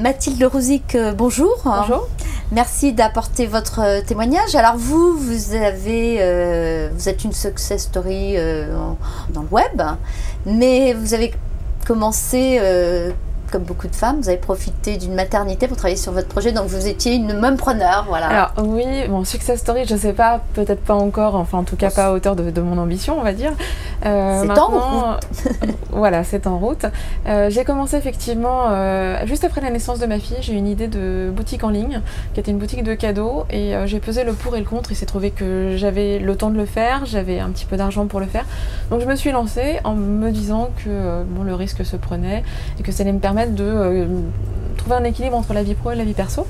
Mathilde Rouzic, bonjour. Bonjour. Merci d'apporter votre témoignage. Alors vous êtes une success story dans le web, mais vous avez commencé, comme beaucoup de femmes, vous avez profité d'une maternité pour travailler sur votre projet, donc vous étiez une mompreneur, voilà. Alors oui, bon, success story, je sais pas, peut-être pas encore, enfin en tout cas pas à hauteur de mon ambition, on va dire. C'est en route. Voilà, c'est en route. J'ai commencé effectivement, juste après la naissance de ma fille, j'ai eu une idée de boutique en ligne, qui était une boutique de cadeaux, et j'ai pesé le pour et le contre. Il s'est trouvé que j'avais le temps de le faire, j'avais un petit peu d'argent pour le faire. Donc je me suis lancée en me disant que bon, le risque se prenait, et que ça allait me permettre de trouver un équilibre entre la vie pro et la vie perso.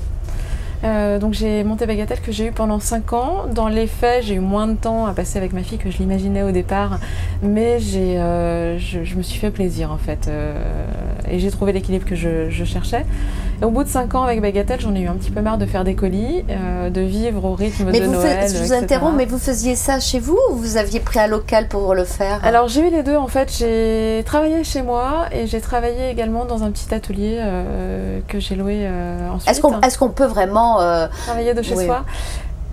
Donc j'ai monté Bagatelle que j'ai eu pendant 5 ans. Dans les faits, j'ai eu moins de temps à passer avec ma fille que je l'imaginais au départ, mais je me suis fait plaisir en fait, et j'ai trouvé l'équilibre que je cherchais. Et au bout de 5 ans avec Bagatelle, j'en ai eu un petit peu marre de faire des colis, de vivre au rythme de Noël, je vous interromps, mais vous faisiez ça chez vous ou vous aviez pris un local pour le faire? Alors j'ai eu les deux en fait. J'ai travaillé chez moi et j'ai travaillé également dans un petit atelier que j'ai loué ensuite. Est-ce qu'on peut vraiment travailler de chez soi?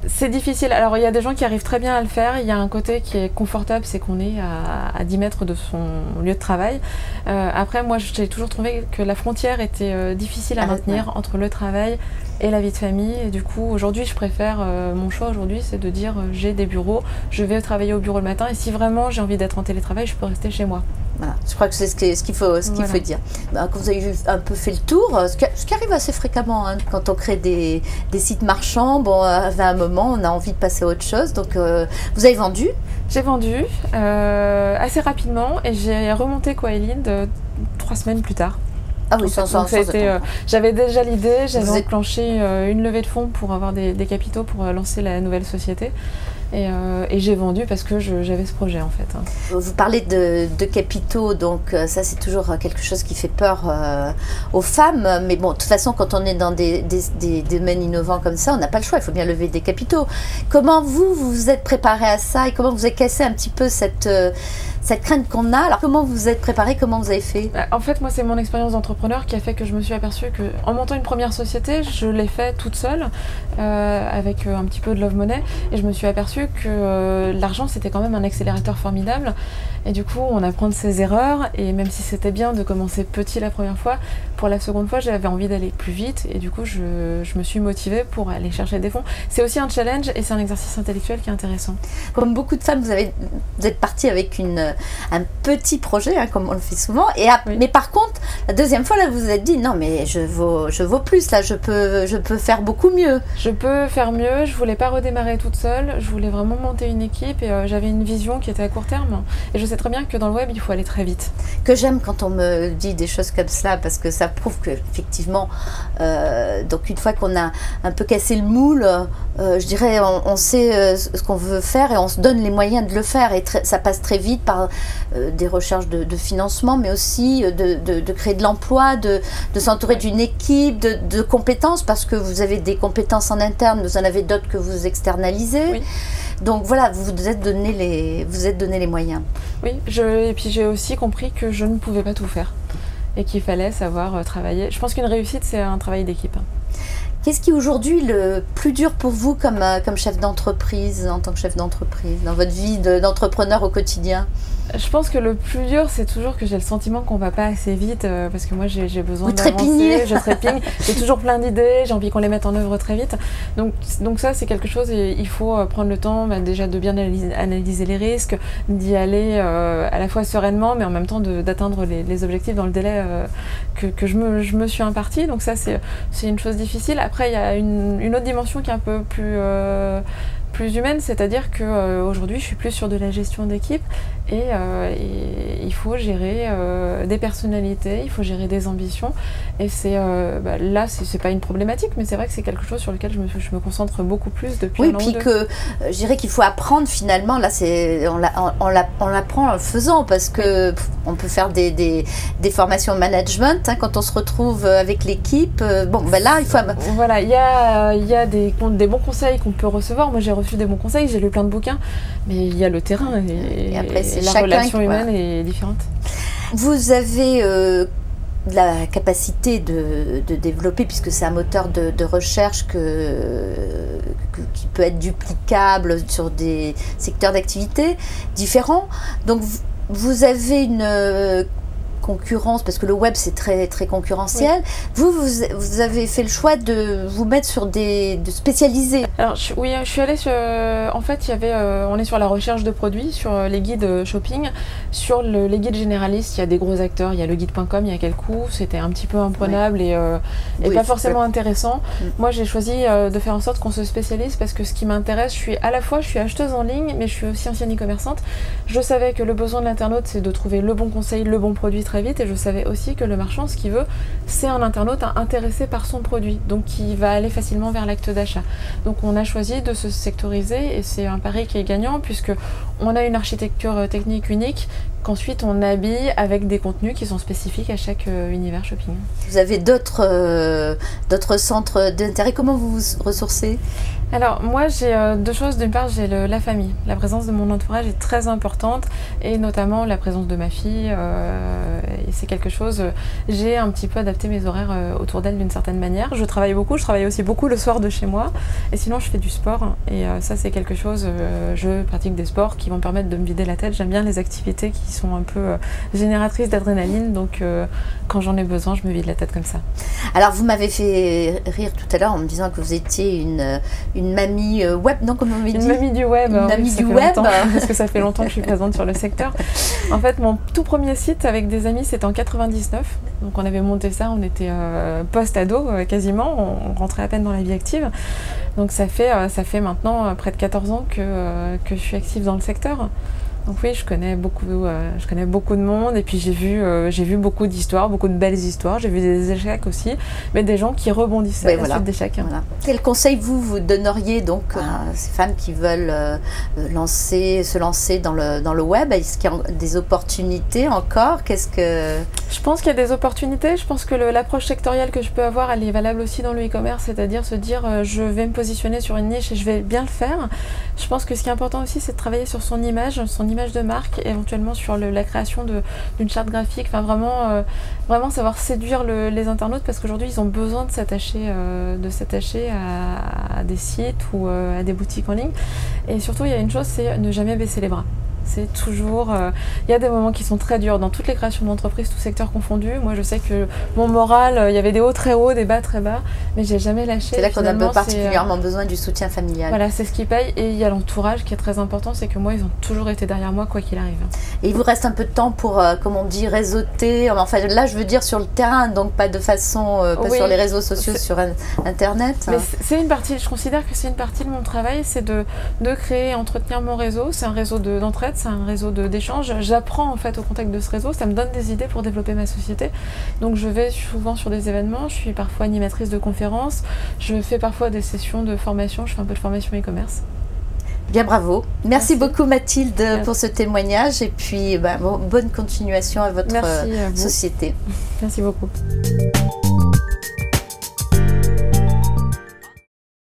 C'est difficile. Alors il y a des gens qui arrivent très bien à le faire. Il y a un côté qui est confortable, c'est qu'on est à 10 mètres de son lieu de travail. Après, moi j'ai toujours trouvé que la frontière était difficile à maintenir entre le travail et la vie de famille. Et du coup, aujourd'hui, je préfère, mon choix aujourd'hui, c'est de dire j'ai des bureaux, je vais travailler au bureau le matin, et si vraiment j'ai envie d'être en télétravail, je peux rester chez moi. Voilà, je crois que c'est ce qu'il faut dire. Quand vous avez un peu fait le tour, ce qui arrive assez fréquemment, hein, quand on crée des sites marchands, bon, à un moment, on a envie de passer à autre chose. Donc, vous avez vendu? J'ai vendu assez rapidement, et j'ai remonté Coailind 3 semaines plus tard. Ah oui, j'avais déjà l'idée, j'avais enclenché une levée de fonds pour avoir des capitaux pour lancer la nouvelle société. Et j'ai vendu parce que j'avais ce projet en fait. Vous parlez de capitaux, donc ça c'est toujours quelque chose qui fait peur aux femmes. Mais bon, de toute façon, quand on est dans des domaines innovants comme ça, on n'a pas le choix, il faut bien lever des capitaux. Comment vous vous êtes préparé à ça et comment vous avez cassé un petit peu cette crainte qu'on a? Alors comment vous vous êtes préparé, comment vous avez fait? En fait, moi c'est mon expérience d'entrepreneur qui a fait que je me suis aperçue qu'en montant une première société, je l'ai fait toute seule, avec un petit peu de love money, et je me suis aperçue que l'argent c'était quand même un accélérateur formidable, et du coup on apprend de ses erreurs, et même si c'était bien de commencer petit la première fois, pour la seconde fois j'avais envie d'aller plus vite, et du coup je me suis motivée pour aller chercher des fonds. C'est aussi un challenge et c'est un exercice intellectuel qui est intéressant. Comme beaucoup de femmes, vous êtes partie avec un petit projet, hein, comme on le fait souvent, mais par contre la deuxième fois là vous vous êtes dit non mais je vaux plus, là je peux faire beaucoup mieux. Je peux faire mieux, je voulais pas redémarrer toute seule, je voulais vraiment monter une équipe, et j'avais une vision qui était à court terme, et je sais très bien que dans le web il faut aller très vite. Que j'aime quand on me dit des choses comme ça, parce que ça prouve que effectivement, donc une fois qu'on a un peu cassé le moule, je dirais on sait ce qu'on veut faire et on se donne les moyens de le faire, et ça passe très vite par des recherches de financement, mais aussi de créer de l'emploi, de s'entourer d'une équipe, de compétences, parce que vous avez des compétences en interne, vous en avez d'autres que vous externalisez. Oui. Donc voilà, vous vous êtes donné les moyens. Oui, et puis j'ai aussi compris que je ne pouvais pas tout faire et qu'il fallait savoir travailler. Je pense qu'une réussite, c'est un travail d'équipe. Qu'est-ce qui est aujourd'hui le plus dur pour vous comme chef d'entreprise, en tant que chef d'entreprise, dans votre vie d'entrepreneur au quotidien? Je pense que le plus dur, c'est toujours que j'ai le sentiment qu'on va pas assez vite, parce que moi j'ai besoin d'avancer, je trépigne, j'ai toujours plein d'idées, j'ai envie qu'on les mette en œuvre très vite. Donc ça c'est quelque chose, et il faut prendre le temps déjà de bien analyser les risques, d'y aller à la fois sereinement, mais en même temps d'atteindre les objectifs dans le délai que je me suis imparti. Donc ça c'est une chose difficile. Après il y a une autre dimension qui est un peu plus humaine, c'est-à-dire qu'aujourd'hui je suis plus sur de la gestion d'équipe, et il faut gérer des personnalités, il faut gérer des ambitions, et là c'est pas une problématique, mais c'est vrai que c'est quelque chose sur lequel je me concentre beaucoup plus depuis un an ou deux. Oui, puis que je dirais qu'il faut apprendre finalement, là on l'apprend en le faisant, parce que on peut faire des formations management, hein, quand on se retrouve avec l'équipe, là il faut... Voilà, il y a des bons conseils qu'on peut recevoir. Moi j'ai reçu des bons conseils, j'ai lu plein de bouquins, mais il y a le terrain, et après la relation humaine est différente. Vous avez la capacité de développer, puisque c'est un moteur de recherche qui peut être duplicable sur des secteurs d'activité différents. Donc vous avez une concurrence, parce que le web c'est très, très concurrentiel. Oui. Vous avez fait le choix de vous mettre sur de spécialiser. Alors oui, je suis allée sur... en fait, on est sur la recherche de produits, sur les guides shopping, sur les guides généralistes. Il y a des gros acteurs, il y a leguide.com, il y a quelques coups, c'était un petit peu imprenable et pas forcément intéressant. Moi, j'ai choisi de faire en sorte qu'on se spécialise, parce que ce qui m'intéresse, je suis acheteuse en ligne, mais je suis aussi ancienne e-commerçante. Je savais que le besoin de l'internaute, c'est de trouver le bon conseil, le bon produit très vite, et je savais aussi que le marchand, ce qu'il veut, c'est un internaute intéressé par son produit, donc qui va aller facilement vers l'acte d'achat. Donc on a choisi de se sectoriser, et c'est un pari qui est gagnant, puisque on a une architecture technique unique qu'ensuite on habille avec des contenus qui sont spécifiques à chaque univers shopping. Vous avez d'autres centres d'intérêt. Comment vous vous ressourcez? Alors moi j'ai deux choses. D'une part, j'ai la famille. La présence de mon entourage est très importante, et notamment la présence de ma fille. Et c'est quelque chose, j'ai un petit peu adapté mes horaires autour d'elle d'une certaine manière. Je travaille beaucoup, je travaille aussi beaucoup le soir de chez moi, et sinon je fais du sport, et ça c'est quelque chose, je pratique des sports qui vont me permettre de me vider la tête. J'aime bien les activités qui sont un peu génératrices d'adrénaline, donc quand j'en ai besoin, je me vide la tête comme ça. Alors vous m'avez fait rire tout à l'heure en me disant que vous étiez une mamie web, non, comme on m'avait dit? Une mamie du web. Une mamie du web. Parce que ça fait longtemps que je suis présente sur le secteur. En fait, mon tout premier site avec des amis, c'était en 99. Donc on avait monté ça, on était post-ado quasiment, on rentrait à peine dans la vie active. Donc ça fait maintenant près de 14 ans que je suis active dans le secteur. Donc oui, je connais beaucoup de monde, et puis j'ai vu beaucoup d'histoires, beaucoup de belles histoires. J'ai vu des échecs aussi, mais des gens qui rebondissaient à la suite d'échecs. Voilà. Quel conseil vous donneriez donc à ces femmes qui veulent se lancer dans le web? Est-ce qu'il y a des opportunités encore? Je pense qu'il y a des opportunités. Je pense que l'approche sectorielle que je peux avoir, elle est valable aussi dans le e-commerce, c'est-à-dire se dire je vais me positionner sur une niche et je vais bien le faire. Je pense que ce qui est important aussi, c'est de travailler sur son image de marque, éventuellement sur la création d'une charte graphique, enfin vraiment savoir séduire les internautes, parce qu'aujourd'hui ils ont besoin de s'attacher à des sites ou à des boutiques en ligne. Et surtout, il y a une chose, c'est ne jamais baisser les bras. C'est toujours... il y a des moments qui sont très durs dans toutes les créations d'entreprises, tout secteur confondu. Moi, je sais que mon moral, il y avait des hauts très hauts, des bas très bas, mais j'ai jamais lâché. C'est là qu'on a particulièrement besoin du soutien familial. Voilà, c'est ce qui paye. Et il y a l'entourage qui est très important, c'est que moi, ils ont toujours été derrière moi, quoi qu'il arrive. Et il vous reste un peu de temps pour, comme on dit, réseauter. Enfin, là, je veux dire sur le terrain, donc pas de façon, pas sur les réseaux sociaux, sur Internet. Mais c'est une partie, je considère que c'est une partie de mon travail, c'est de créer et entretenir mon réseau. C'est un réseau d'entraide. C'est un réseau d'échange. J'apprends en fait au contact de ce réseau, ça me donne des idées pour développer ma société. Donc je vais souvent sur des événements, je suis parfois animatrice de conférences, je fais parfois des sessions de formation, je fais un peu de formation e-commerce. Bien, bravo. Merci beaucoup Mathilde pour ce témoignage, et puis bonne continuation à votre société. Merci beaucoup.